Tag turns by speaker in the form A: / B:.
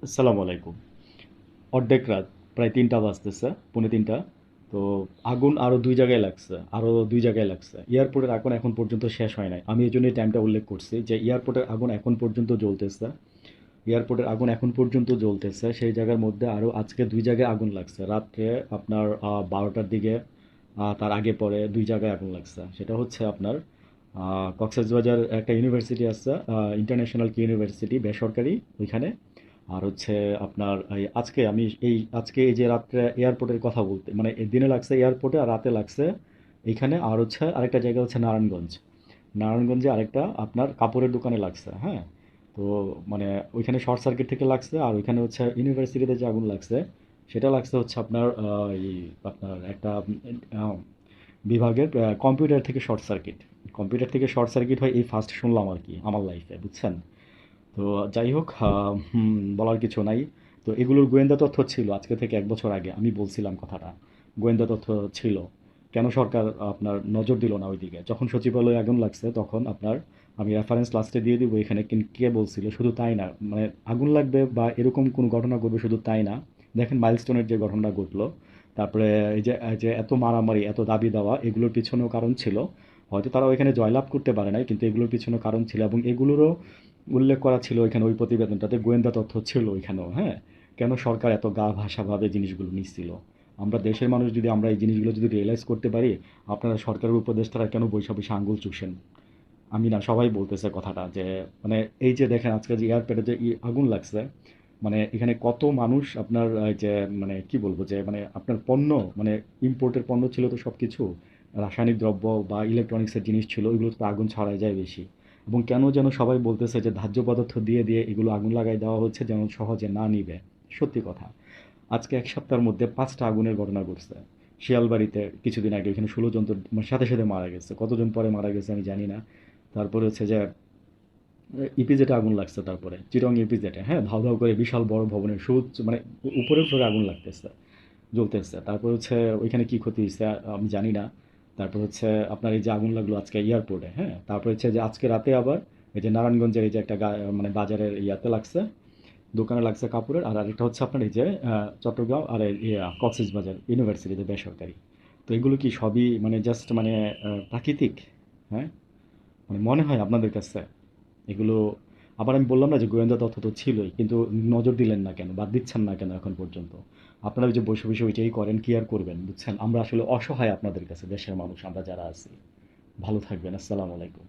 A: আসসালামু আলাইকুম। অর্ধেক রাত, প্রায় ৩টা বাজতেছে, পৌনে ৩টা। তো আগুন আরও ২ জায়গায় লাগছে, আরও ২ জায়গায় লাগছে। এয়ারপোর্টের আগুন এখন পর্যন্ত শেষ হয় নাই। আমি এজন্যই টাইমটা উল্লেখ করছি যে এয়ারপোর্টের আগুন এখন পর্যন্ত জ্বলতেছে। এয়ারপোর্টের আগুন এখন পর্যন্ত জ্বলতেছে। সেই জায়গার মধ্যে আরও আজকে ২ জায়গায় আগুন লাগছে। রাত্রে আপনার ১২টার দিকে, তার আগে পরে ২ জায়গায় আগুন লাগছে। সেটা হচ্ছে আপনার কক্সবাজার একটা ইউনিভার্সিটি আছে, ইন্টারন্যাশনাল কি ইউনিভার্সিটি, বেসরকারি, ওইখানে। আর হচ্ছে আপনার আজকে এই যে রাত্রে এয়ারপোর্টের কথা বলতে, মানে এই দিনে লাগছে এয়ারপোর্টে আর রাতে লাগছে এইখানে। আর হচ্ছে আরেকটা জায়গা হচ্ছে নারায়ণগঞ্জ। নারায়ণগঞ্জে আরেকটা আপনার কাপড়ের দোকানে লাগছে, হ্যাঁ। তো মানে ওইখানে শর্ট সার্কিট থেকে লাগছে। আর ওইখানে হচ্ছে ইউনিভার্সিটিতে যে আগুন লাগছে সেটা লাগছে হচ্ছে আপনার আপনার একটা আহ, বিভাগের কম্পিউটার থেকে শর্ট সার্কিট। কম্পিউটার থেকে শর্ট সার্কিট হয় এই ফার্স্ট শুনলাম আর কি আমার লাইফে, বুঝছেন। তো যাই হোক, বলার কিছু নাই। তো এগুলোর গোয়েন্দা তথ্য ছিল আজকে থেকে ১ বছর আগে, আমি বলছিলাম কথাটা। গোয়েন্দা তথ্য ছিল। কেন সরকার আপনার নজর দিল না ওইদিকে? যখন সচিবালয়ে আগুন লাগছে তখন আপনার, আমি রেফারেন্স লাস্টে দিয়ে দিব এখানে, কে বলছিল। শুধু তাই না, মানে আগুন লাগবে বা এরকম কোনো ঘটনা ঘটবে শুধু তাই না। দেখেন মাইলস্টোনের যে ঘটনা ঘটলো, তারপরে এই যে এত মারামারি, এত দাবি দেওয়া, এগুলোর পিছনেও কারণ ছিল। হয়তো তারা ওইখানে জয়লাভ করতে পারে নাই, কিন্তু এগুলোর পিছনেও কারণ ছিল এবং এগুলোরও উল্লেখ করা ছিল ওইখানে, ওই প্রতিবেদনটাতে ওইখানেও তথ্য ছিল ওইখানেও, হ্যাঁ। কেন সরকার এত গা ভাসাভাবে জিনিসগুলো নিচ্ছিল? আমরা দেশের মানুষ যদি আমরা এই জিনিসগুলো যদি রিয়েলাইজ করতে পারি, আপনারা সরকারের উপদেষ্টারা কেন বৈশা বৈশা আঙুল চুষেন? আমি না, সবাই বলতেছে কথাটা যে মানে এই যে দেখেন আজকে যে এয়ারপোর্টে যে আগুন লাগছে, মানে এখানে কত মানুষ আপনার যে মানে কি বলবো, যে মানে আপনার পণ্য, মানে ইম্পোর্টের পণ্য ছিল তো সব কিছু, রাসায়নিক দ্রব্য বা ইলেকট্রনিক্সের জিনিস ছিল, ওইগুলো তো আগুন ছড়ায় যায় বেশি। এবং কেন যেন সবাই বলতেছে যে ধার্য পদার্থ দিয়ে দিয়ে এগুলো আগুন লাগাই দেওয়া হচ্ছে যেন সহজে না নিবে। সত্যি কথা, আজকে ১ সপ্তাহের মধ্যে ৫টা আগুনের ঘটনা ঘটছে। শিয়ালবাড়িতে কিছুদিন আগে, এখানে ১৬ জন তো মানে সাথে সাথে মারা গেছে। কতজন পরে মারা গেছে আমি জানি না। তারপরে হচ্ছে যে ইপিজেটে আগুন লাগছে, তারপরে চিটং ইপিজেটে, হ্যাঁ, ধাউ ধাউ করে বিশাল বড় ভবনের সুউচ্চ মানে উপরের ফ্লোরে আগুন লাগতেছে, জ্বলতেছে। তারপর হচ্ছে ওইখানে কি ক্ষতি হয়েছে আমি জানি না। তারপর হচ্ছে আপনার এই যে আগুন লাগলো আজকে এয়ারপোর্টে, হ্যাঁ। তারপর হচ্ছে যে আজকে রাতে আবার এই যে নারায়ণগঞ্জের এই যে একটা মানে বাজারের ইয়াতে লাগছে, দোকানে লাগছে কাপড়ের। আর আরেকটা হচ্ছে আপনার এই যে চট্টগ্রাম আর কক্সবাজার ইউনিভার্সিটিতে বেসরকারি। তো এগুলো কি সবই মানে জাস্ট মানে প্রাকৃতিক? হ্যাঁ, মানে মনে হয় আপনাদের কাছে এগুলো? আবার আমি বললাম না যে গোয়েন্দা তথ্য তো ছিলই, কিন্তু নজর দিলেন না কেন, বাদ দিচ্ছেন না কেন এখন পর্যন্ত? আপনারা ওই যে বসে বসে ওইটাই করেন, কি আর করবেন, বুঝছেন। আমরা আসলে অসহায় আপনাদের কাছে, দেশের মানুষ আমরা যারা আছি। ভালো থাকবেন। আসসালামু আলাইকুম।